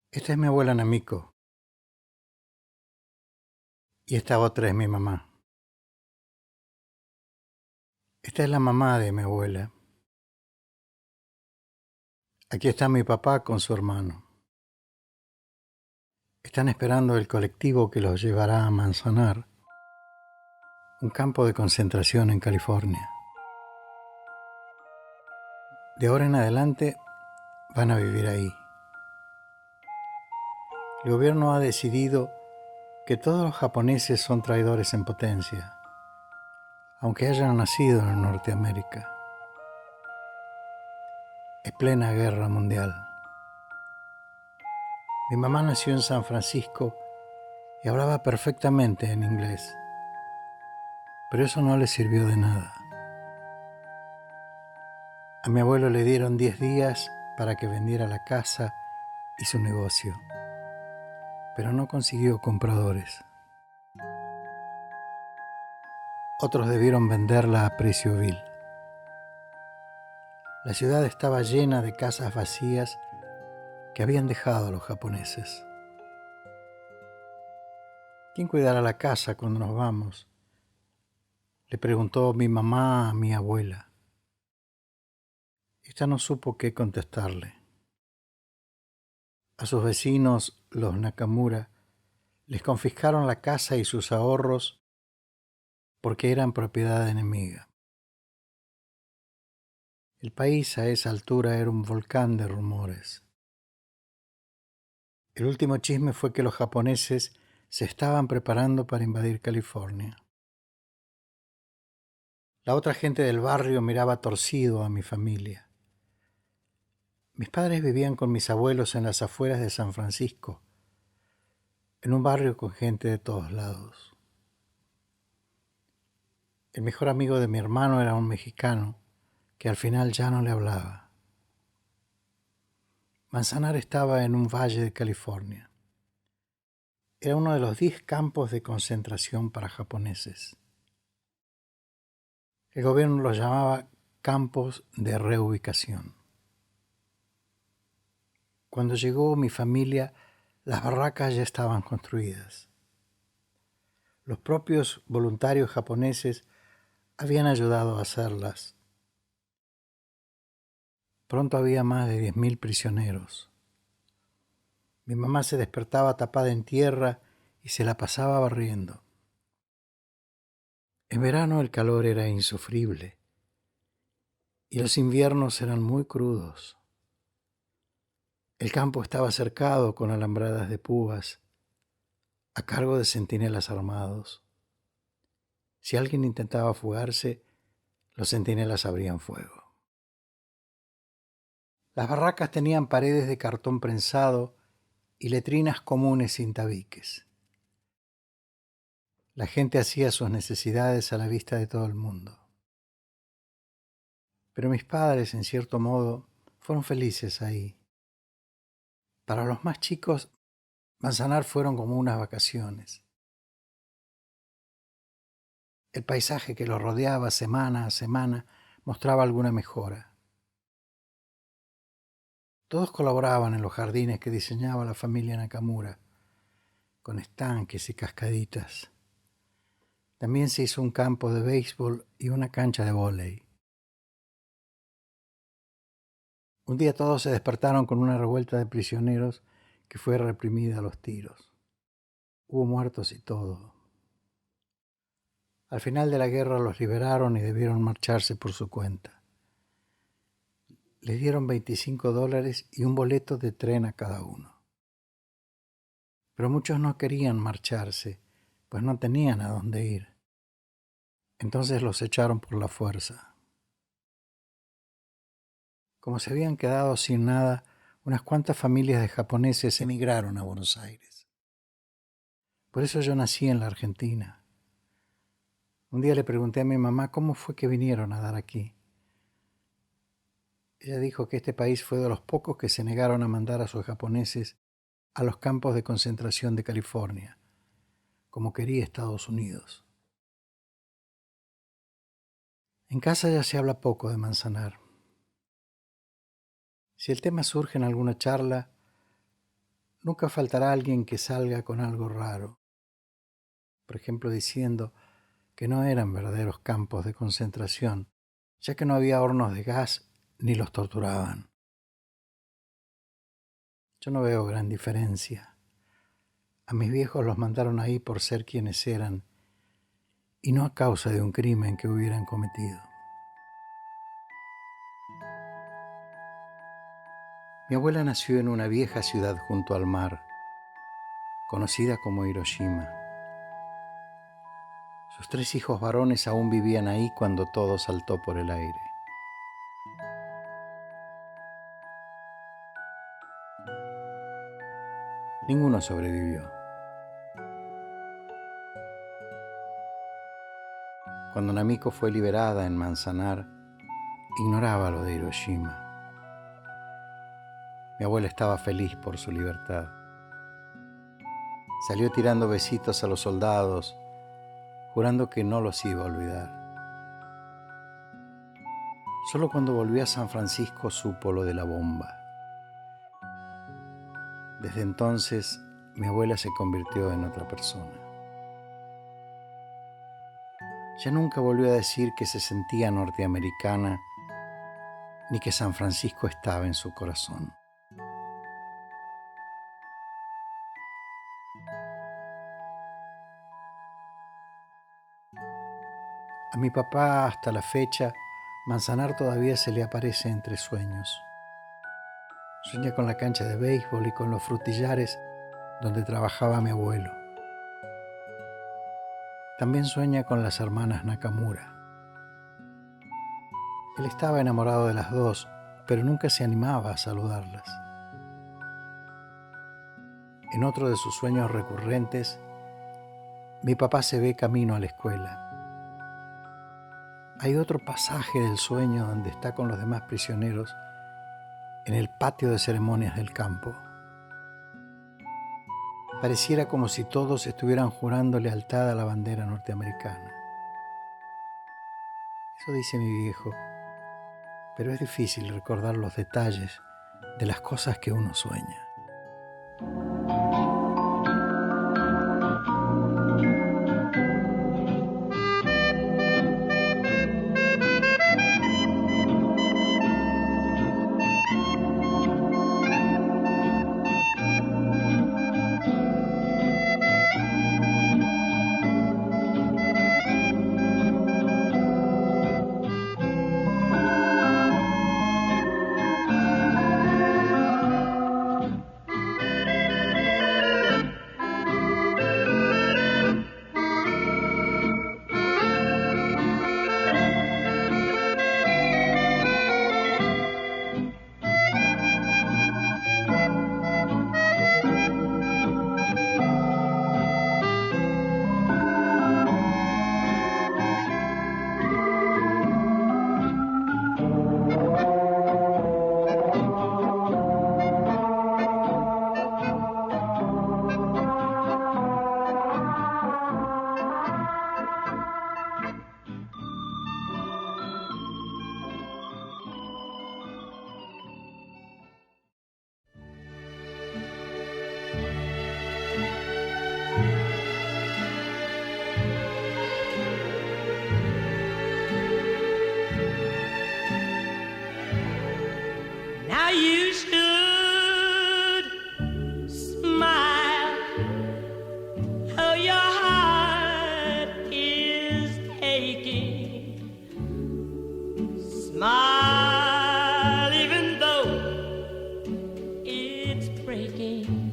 Esta es mi abuela Namiko y esta otra es mi mamá. Esta es la mamá de mi abuela. Aquí está mi papá con su hermano. Están esperando el colectivo que los llevará a Manzanar, un campo de concentración en California. De ahora en adelante van a vivir ahí. El gobierno ha decidido que todos los japoneses son traidores en potencia, aunque hayan nacido en Norteamérica. Es plena guerra mundial. Mi mamá nació en San Francisco y hablaba perfectamente en inglés, pero eso no le sirvió de nada. A mi abuelo le dieron 10 días para que vendiera la casa y su negocio, pero no consiguió compradores. Otros debieron venderla a precio vil. La ciudad estaba llena de casas vacías que habían dejado los japoneses. ¿Quién cuidará la casa cuando nos vamos?, le preguntó mi mamá a mi abuela. Esta no supo qué contestarle. A sus vecinos, los Nakamura, les confiscaron la casa y sus ahorros porque eran propiedad enemiga. El país a esa altura era un volcán de rumores. El último chisme fue que los japoneses se estaban preparando para invadir California. La otra gente del barrio miraba torcido a mi familia. Mis padres vivían con mis abuelos en las afueras de San Francisco, en un barrio con gente de todos lados. El mejor amigo de mi hermano era un mexicano que al final ya no le hablaba. Manzanar estaba en un valle de California. Era uno de los 10 campos de concentración para japoneses. El gobierno los llamaba campos de reubicación. Cuando llegó mi familia, las barracas ya estaban construidas. Los propios voluntarios japoneses habían ayudado a hacerlas. Pronto había más de 10.000 prisioneros. Mi mamá se despertaba tapada en tierra y se la pasaba barriendo. En verano el calor era insufrible y los inviernos eran muy crudos. El campo estaba cercado con alambradas de púas a cargo de centinelas armados. Si alguien intentaba fugarse, los centinelas abrían fuego. Las barracas tenían paredes de cartón prensado y letrinas comunes sin tabiques. La gente hacía sus necesidades a la vista de todo el mundo. Pero mis padres, en cierto modo, fueron felices ahí. Para los más chicos, Manzanar fueron como unas vacaciones. El paisaje que los rodeaba semana a semana mostraba alguna mejora. Todos colaboraban en los jardines que diseñaba la familia Nakamura, con estanques y cascaditas. También se hizo un campo de béisbol y una cancha de vóley. Un día todos se despertaron con una revuelta de prisioneros que fue reprimida a los tiros. Hubo muertos y todo. Al final de la guerra los liberaron y debieron marcharse por su cuenta. Les dieron $25 y un boleto de tren a cada uno. Pero muchos no querían marcharse, pues no tenían a dónde ir. Entonces los echaron por la fuerza. Como se habían quedado sin nada, unas cuantas familias de japoneses emigraron a Buenos Aires. Por eso yo nací en la Argentina. Un día le pregunté a mi mamá cómo fue que vinieron a dar aquí. Ella dijo que este país fue de los pocos que se negaron a mandar a sus japoneses a los campos de concentración de California, como quería Estados Unidos. En casa ya se habla poco de Manzanar. Si el tema surge en alguna charla, nunca faltará alguien que salga con algo raro, por ejemplo diciendo que no eran verdaderos campos de concentración, ya que no había hornos de gas ni los torturaban. Yo no veo gran diferencia. A mis viejos los mandaron ahí por ser quienes eran y no a causa de un crimen que hubieran cometido. Mi abuela nació en una vieja ciudad junto al mar, conocida como Hiroshima. Sus 3 hijos varones aún vivían ahí cuando todo saltó por el aire. Ninguno sobrevivió. Cuando Namiko fue liberada en Manzanar, ignoraba lo de Hiroshima. Mi abuela estaba feliz por su libertad. Salió tirando besitos a los soldados, jurando que no los iba a olvidar. Solo cuando volvió a San Francisco supo lo de la bomba. Desde entonces, mi abuela se convirtió en otra persona. Ya nunca volvió a decir que se sentía norteamericana, ni que San Francisco estaba en su corazón. A mi papá, hasta la fecha, Manzanar todavía se le aparece entre sueños. Sueña con la cancha de béisbol y con los frutillares donde trabajaba mi abuelo. También sueña con las hermanas Nakamura. Él estaba enamorado de las dos, pero nunca se animaba a saludarlas. En otro de sus sueños recurrentes, mi papá se ve camino a la escuela. Hay otro pasaje del sueño donde está con los demás prisioneros en el patio de ceremonias del campo. Pareciera como si todos estuvieran jurando lealtad a la bandera norteamericana. Eso dice mi viejo, pero es difícil recordar los detalles de las cosas que uno sueña. Now you should smile, though your heart is aching. Smile even though it's breaking.